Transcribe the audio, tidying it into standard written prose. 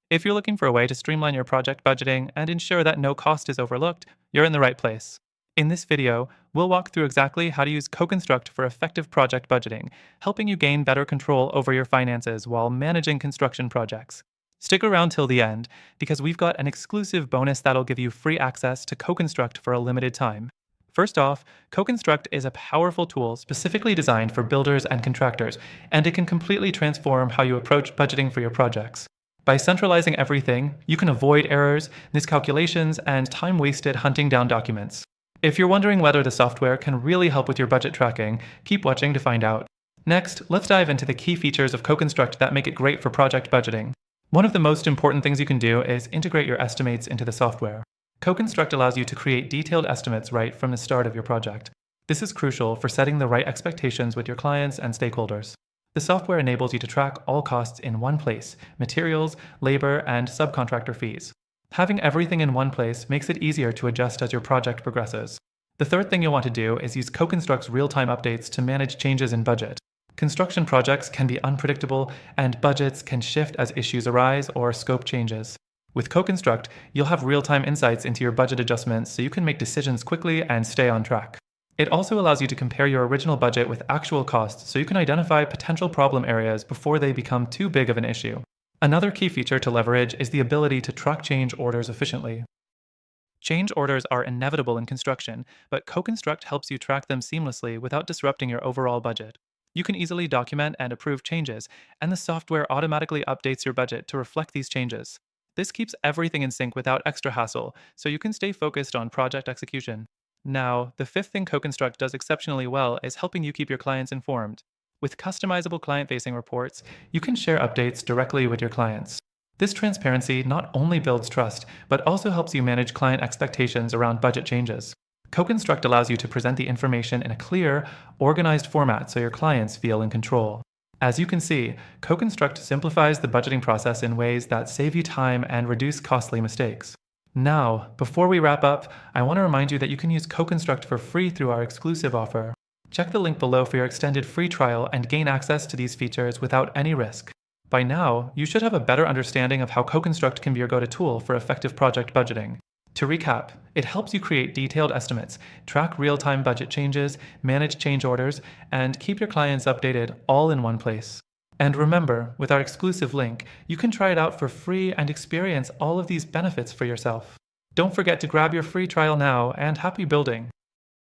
If you're looking for a way to streamline your project budgeting and ensure that no cost is overlooked, you're in the right place. In this video, we'll walk through exactly how to use CoConstruct for effective project budgeting, helping you gain better control over your finances while managing construction projects. Stick around till the end, because we've got an exclusive bonus that'll give you free access to CoConstruct for a limited time. First off, CoConstruct is a powerful tool specifically designed for builders and contractors, and it can completely transform how you approach budgeting for your projects. By centralizing everything, you can avoid errors, miscalculations, and time wasted hunting down documents. If you're wondering whether the software can really help with your budget tracking, keep watching to find out. Next, let's dive into the key features of CoConstruct that make it great for project budgeting. One of the most important things you can do is integrate your estimates into the software. CoConstruct allows you to create detailed estimates right from the start of your project. This is crucial for setting the right expectations with your clients and stakeholders. The software enables you to track all costs in one place: materials, labor, and subcontractor fees. Having everything in one place makes it easier to adjust as your project progresses. The third thing you'll want to do is use CoConstruct's real-time updates to manage changes in budget. Construction projects can be unpredictable, and budgets can shift as issues arise or scope changes. With CoConstruct, you'll have real-time insights into your budget adjustments so you can make decisions quickly and stay on track. It also allows you to compare your original budget with actual costs so you can identify potential problem areas before they become too big of an issue. Another key feature to leverage is the ability to track change orders efficiently. Change orders are inevitable in construction, but CoConstruct helps you track them seamlessly without disrupting your overall budget. You can easily document and approve changes, and the software automatically updates your budget to reflect these changes. This keeps everything in sync without extra hassle, so you can stay focused on project execution. Now, the fifth thing CoConstruct does exceptionally well is helping you keep your clients informed. With customizable client-facing reports, you can share updates directly with your clients. This transparency not only builds trust, but also helps you manage client expectations around budget changes. CoConstruct allows you to present the information in a clear, organized format so your clients feel in control. As you can see, CoConstruct simplifies the budgeting process in ways that save you time and reduce costly mistakes. Now, before we wrap up, I want to remind you that you can use CoConstruct for free through our exclusive offer. Check the link below for your extended free trial and gain access to these features without any risk. By now, you should have a better understanding of how CoConstruct can be your go-to tool for effective project budgeting. To recap, it helps you create detailed estimates, track real-time budget changes, manage change orders, and keep your clients updated all in one place. And remember, with our exclusive link, you can try it out for free and experience all of these benefits for yourself. Don't forget to grab your free trial now, and happy building!